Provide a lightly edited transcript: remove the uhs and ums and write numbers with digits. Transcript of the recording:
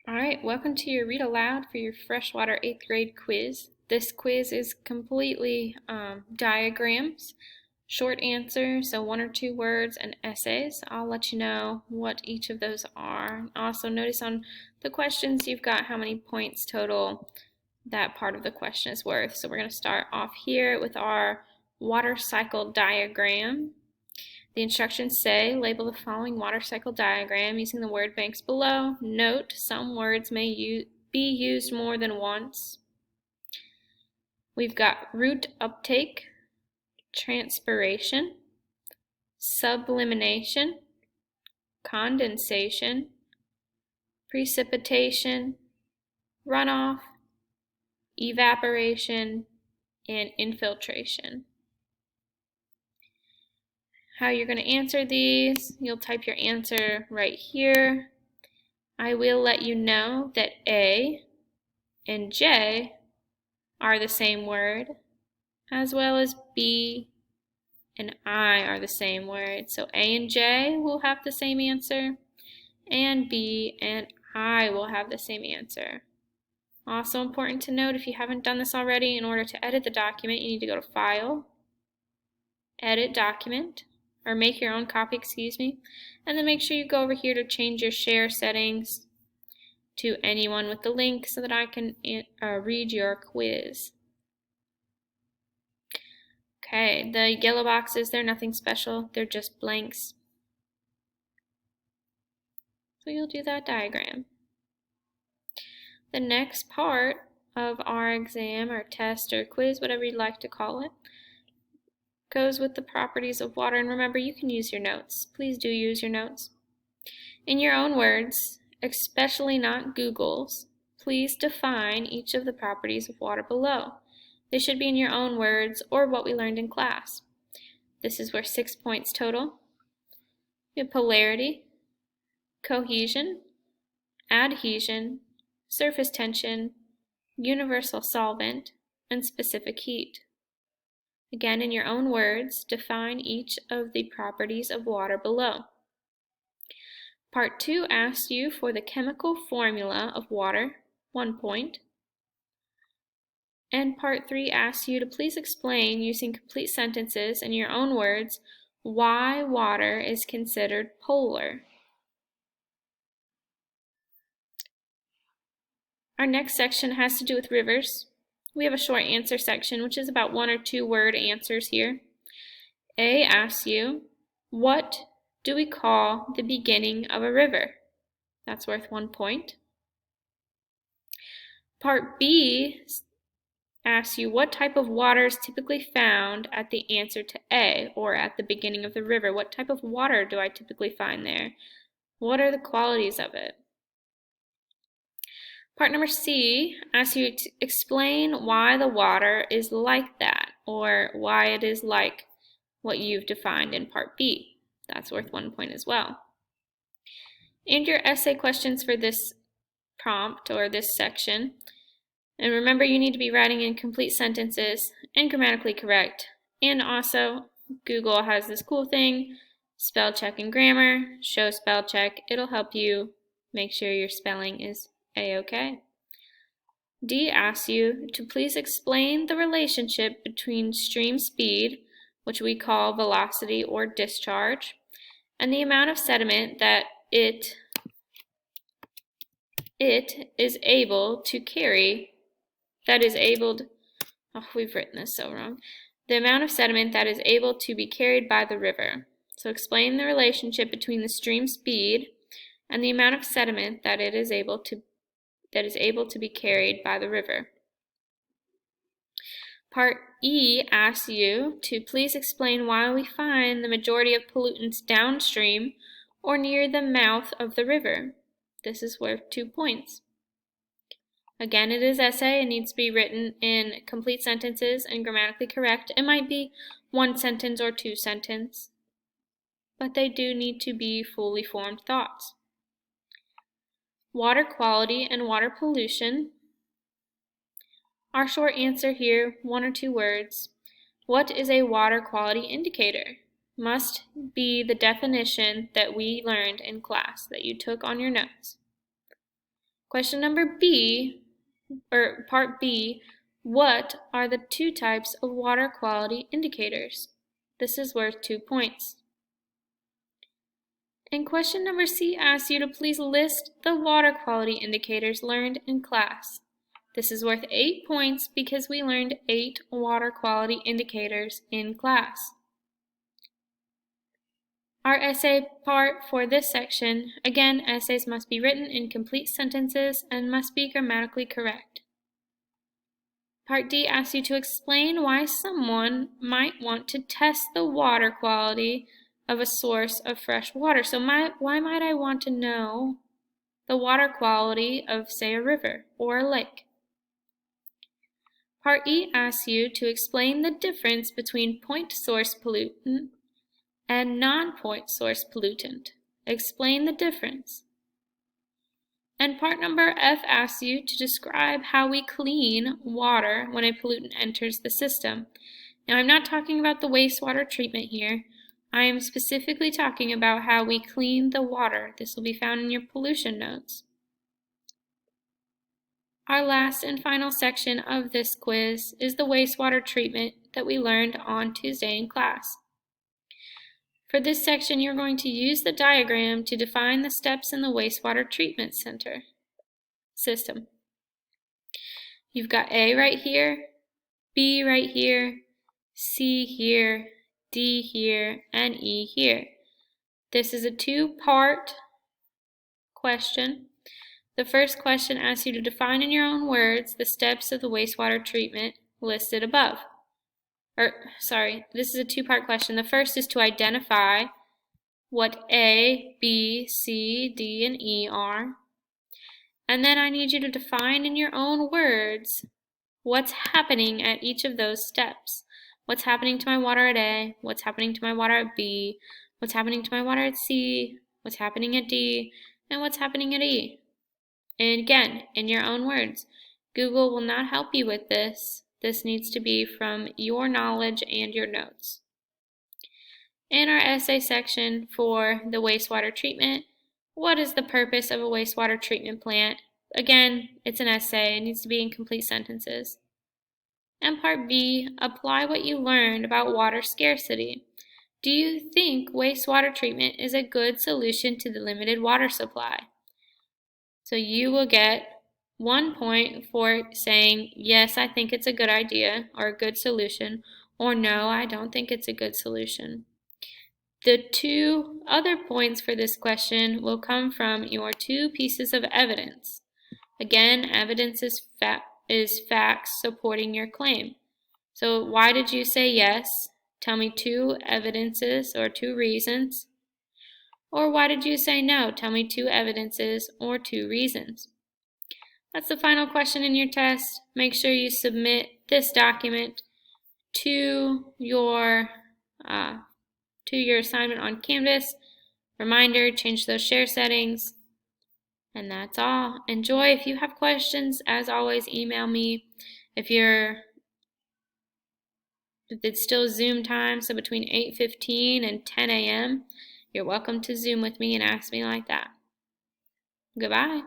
Alright, welcome to your Read Aloud for your Freshwater 8th grade quiz. This quiz is completely diagrams, short answers, so 1 or 2 words, and essays. I'll let you know what each of those are. Also, notice on the questions you've got how many points total that part of the question is worth. So we're going to start off here with our water cycle diagram. The instructions say, label the following water cycle diagram using the word banks below. Note, some words may be used more than once. We've got root uptake, transpiration, sublimation, condensation, precipitation, runoff, evaporation, and infiltration. How you're going to answer these, you'll type your answer right here. I will let you know that A and J are the same word, as well as B and I are the same word. So A and J will have the same answer, and B and I will have the same answer. Also important to note, if you haven't done this already, in order to edit the document, you need to go to File, Edit Document, or make your own copy, and then make sure you go over here to change your share settings to anyone with the link so that I can read your quiz. Okay, the yellow boxes, they're nothing special, they're just blanks. So you'll do that diagram. The next part of our exam or test or quiz, whatever you'd like to call it, goes with the properties of water. And remember, you can use your notes. Please do use your notes. In your own words, especially not Google's, please define each of the properties of water below. They should be in your own words or what we learned in class. This is worth 6 points total. We have polarity, cohesion, adhesion, surface tension, universal solvent, and specific heat. Again, in your own words, define each of the properties of water below. Part 2 asks you for the chemical formula of water, 1 point. And Part 3 asks you to please explain, using complete sentences in your own words, why water is considered polar. Our next section has to do with rivers. We have a short answer section, which is about 1 or 2 word answers here. A asks you, what do we call the beginning of a river? That's worth 1 point. Part B asks you what type of water is typically found at the answer to A, or at the beginning of the river. What type of water do I typically find there? What are the qualities of it? Part number C asks you to explain why the water is like that, or why it is like what you've defined in Part B. That's worth 1 point as well. And your essay questions for this prompt or this section. And remember, you need to be writing in complete sentences and grammatically correct. And also, Google has this cool thing, spell check and grammar, show spell check. It'll help you make sure your spelling is A-okay. D asks you to please explain the relationship between stream speed, which we call velocity or discharge, and the amount of sediment that it is able to carry, we've written this so wrong. The amount of sediment that is able to be carried by the river. So explain the relationship between the stream speed and the amount of sediment that is able to be carried by the river. Part E asks you to please explain why we find the majority of pollutants downstream or near the mouth of the river. This is worth 2 points. Again, it is essay and needs to be written in complete sentences and grammatically correct. It might be 1 sentence or 2 sentences, but they do need to be fully formed thoughts. Water quality and water pollution. Our short answer here, 1 or 2 words. What is a water quality indicator? Must be the definition that we learned in class that you took on your notes. Question number B, or part B, what are the 2 types of water quality indicators? This is worth 2 points. And question number C asks you to please list the water quality indicators learned in class. This is worth 8 points because we learned 8 water quality indicators in class. Our essay part for this section, again, essays must be written in complete sentences and must be grammatically correct. Part D asks you to explain why someone might want to test the water quality of a source of fresh water. So why might I want to know the water quality of, say, a river or a lake? Part E asks you to explain the difference between point source pollutant and non-point source pollutant. Explain the difference. And part number F asks you to describe how we clean water when a pollutant enters the system. Now, I'm not talking about the wastewater treatment here. I am specifically talking about how we clean the water. This will be found in your pollution notes. Our last and final section of this quiz is the wastewater treatment that we learned on Tuesday in class. For this section, you're going to use the diagram to define the steps in the wastewater treatment system. You've got A right here, B right here, C here, D here, and E here. This is a 2-part question. The first question asks you to define in your own words the steps of the wastewater treatment listed above. This is a 2-part question. The first is to identify what A, B, C, D, and E are. And then I need you to define in your own words what's happening at each of those steps. What's happening to my water at A, what's happening to my water at B, what's happening to my water at C, what's happening at D, and what's happening at E. And again, in your own words. Google will not help you with this. This needs to be from your knowledge and your notes. In our essay section for the wastewater treatment, what is the purpose of a wastewater treatment plant? Again, it's an essay. It needs to be in complete sentences. And part B, apply what you learned about water scarcity. Do you think wastewater treatment is a good solution to the limited water supply? So you will get 1 point for saying, yes, I think it's a good idea or a good solution, or no, I don't think it's a good solution. The 2 other points for this question will come from your 2 pieces of evidence. Again, evidence is facts supporting your claim. So why did you say yes? Tell me 2 evidences or 2 reasons. Or why did you say no? Tell me 2 evidences or 2 reasons. That's the final question in your test. Make sure you submit this document to your assignment on Canvas. Reminder, change those share settings. And that's all. Enjoy. If you have questions, as always, email me. If it's still Zoom time, so between 8:15 and 10 a.m., you're welcome to Zoom with me and ask me like that. Goodbye.